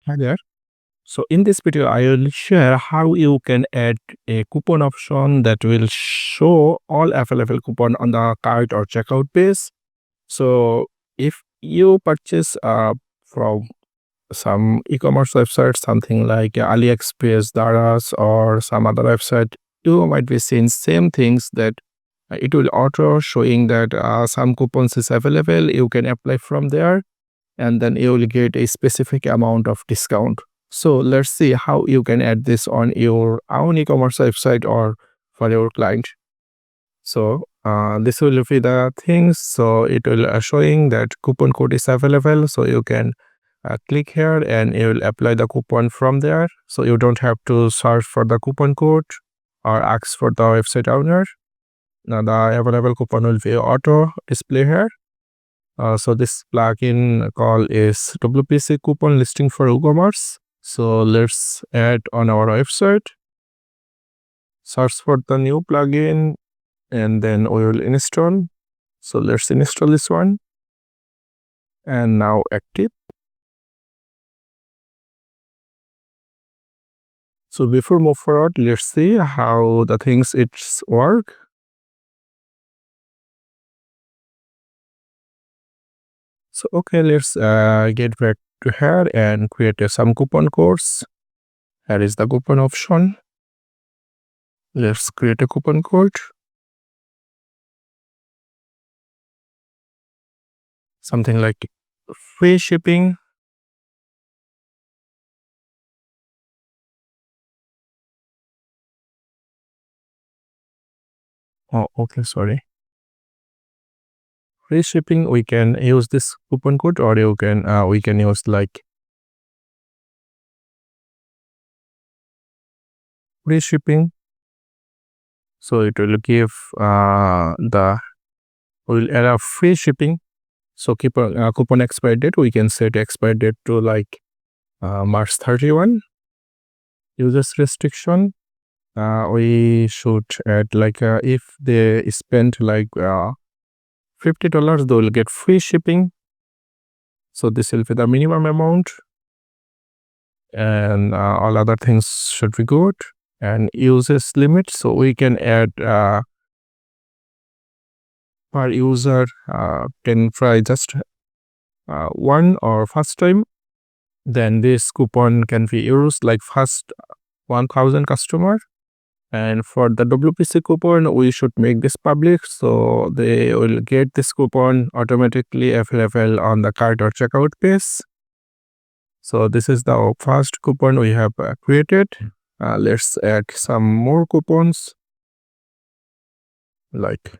Hi there. So in this video, I will share how you can add a coupon option that will show all available coupon on the cart or checkout page. So if you purchase from some e-commerce website, something like AliExpress, Daras, or some other website, you might be seeing same things that it will auto showing that some coupons is available. You can apply from there, and then you will get a specific amount of discount. So let's see how you can add this on your own e-commerce website or for your client. So this will be the things. So it will showing that coupon code is available. So you can click here and you will apply the coupon from there. So you don't have to search for the coupon code or ask for the website owner. Now the available coupon will be auto display here. So this plugin call is WPC coupon listing for WooCommerce. So let's add on our website, search for the new plugin, and then we will install. So let's install this one, and now active. So before move forward, let's see how the things it's work. So okay, let's get back to here and create some coupon codes. Here is the coupon option. Let's create a coupon code. Something like free shipping. Oh, okay, sorry. Free shipping, we can use this coupon code, or you can we can use like free shipping. So it will give will add a free shipping. So keep a coupon expire date. We can set expire date to like March 31. Users restriction. We should add like if they spend like $50, they will get free shipping. So this will be the minimum amount, and all other things should be good. And users limit, so we can add per user can try just one or first time. Then this coupon can be used like first 1000 customer. And for the WPC coupon, we should make this public, so they will get this coupon automatically available on the cart or checkout page. So this is the first coupon we have created. Let's add some more coupons like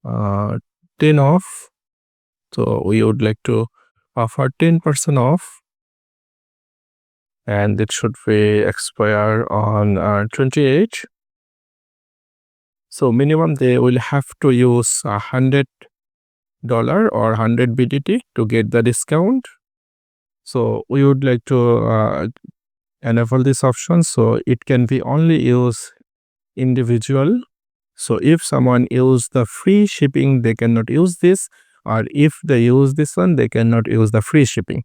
10 off. So we would like to offer 10% off, and it should be expire on 28. So minimum they will have to use $100 or 100 BDT to get the discount. So we would like to enable this option, so it can be only used individual. So if someone use the free shipping, they cannot use this, or if they use this one, they cannot use the free shipping.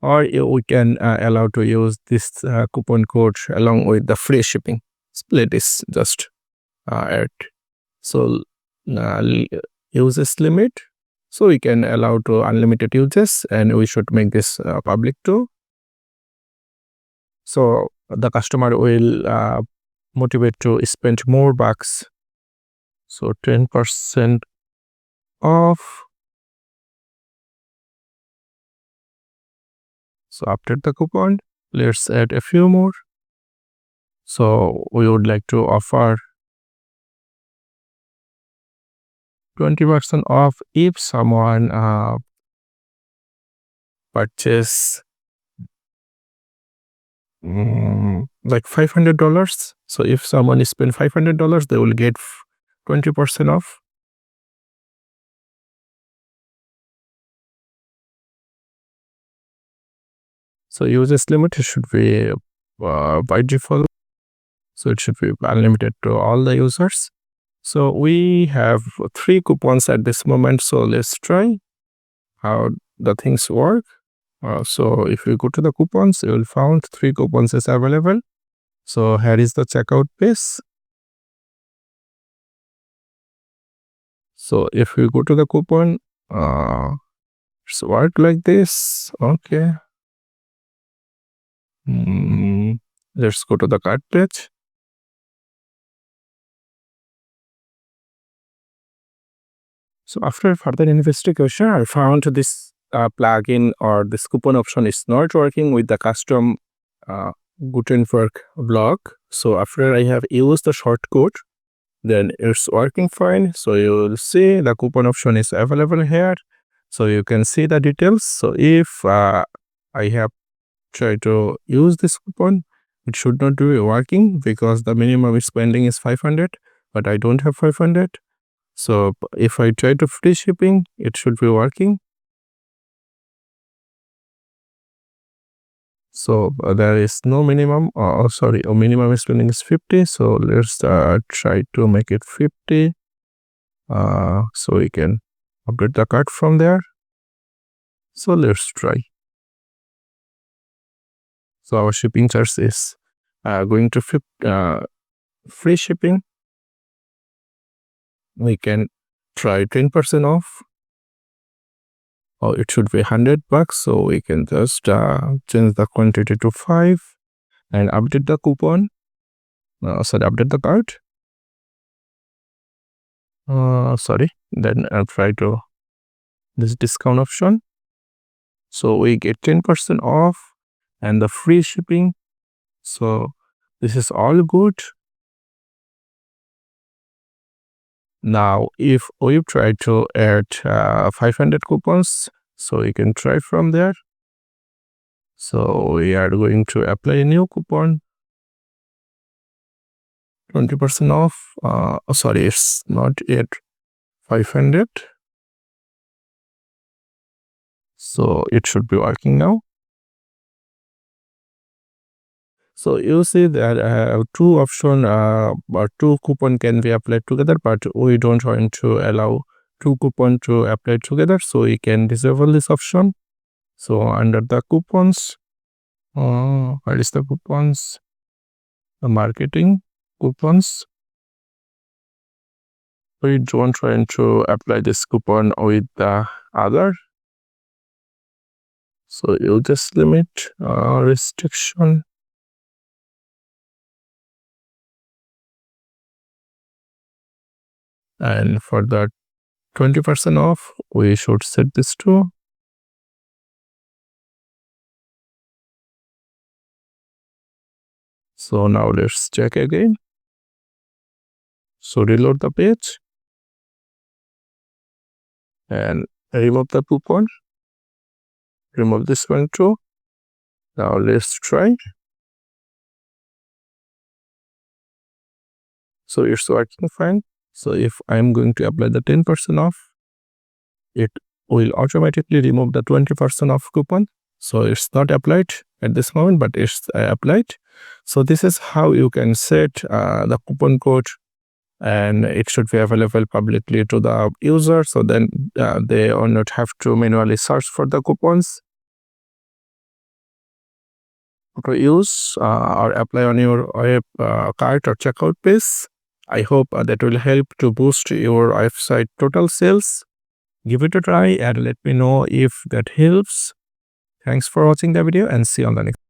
Or we can allow to use this coupon code along with the free shipping. Split is just add. So uses limit. So we can allow to unlimited uses, and we should make this public too. So the customer will motivate to spend more bucks. So 10% off. So after the coupon, let's add a few more. So we would like to offer 20% off if someone purchase like $500. So if someone spend $500, they will get 20% off. So users limit should be by default. So it should be unlimited to all the users. So we have 3 coupons at this moment. So let's try how the things work. So if you go to the coupons, you will find 3 coupons is available. So here is the checkout page. So if you go to the coupon, it's work like this. Okay. Let's go to the cart page. So after further investigation, I found this plugin or this coupon option is not working with the custom Gutenberg block. So after I have used the shortcode, then it's working fine. So you will see the coupon option is available here. So you can see the details. So if I have tried to use this coupon, it should not be working because the minimum spending is 500, but I don't have 500. So if I try to free shipping, it should be working. So there is no minimum, minimum spending is 50. So let's try to make it 50. So we can update the cart from there. So let's try. So our shipping charge is going to free shipping. We can try 10% off. It should be $100. So we can just change the quantity to 5 and update the coupon. Update the cart. Then I'll try to this discount option. So we get 10% off and the free shipping. So this is all good. Now, if we try to add 500 coupons, so we can try from there. So we are going to apply a new coupon, 20% off. It's not yet 500. So it should be working now. So you see that two option or two coupon can be applied together, but we don't want to allow two coupon to apply together. So we can disable this option. So under the coupons, where is the coupons? The marketing coupons. We don't want to apply this coupon with the other. So you just limit restriction. And for the 20% off, we should set this to. So now let's check again. So reload the page and remove the coupon. Remove this one too. Now let's try. So it's working fine. So if I'm going to apply the 10% off, it will automatically remove the 20% off coupon. So it's not applied at this moment, but it's applied. So this is how you can set the coupon code, and it should be available publicly to the user. So then they will not have to manually search for the coupons to use or apply on your web cart or checkout page. I hope that will help to boost your website total sales. Give it a try and let me know if that helps. Thanks for watching the video and see you on the next.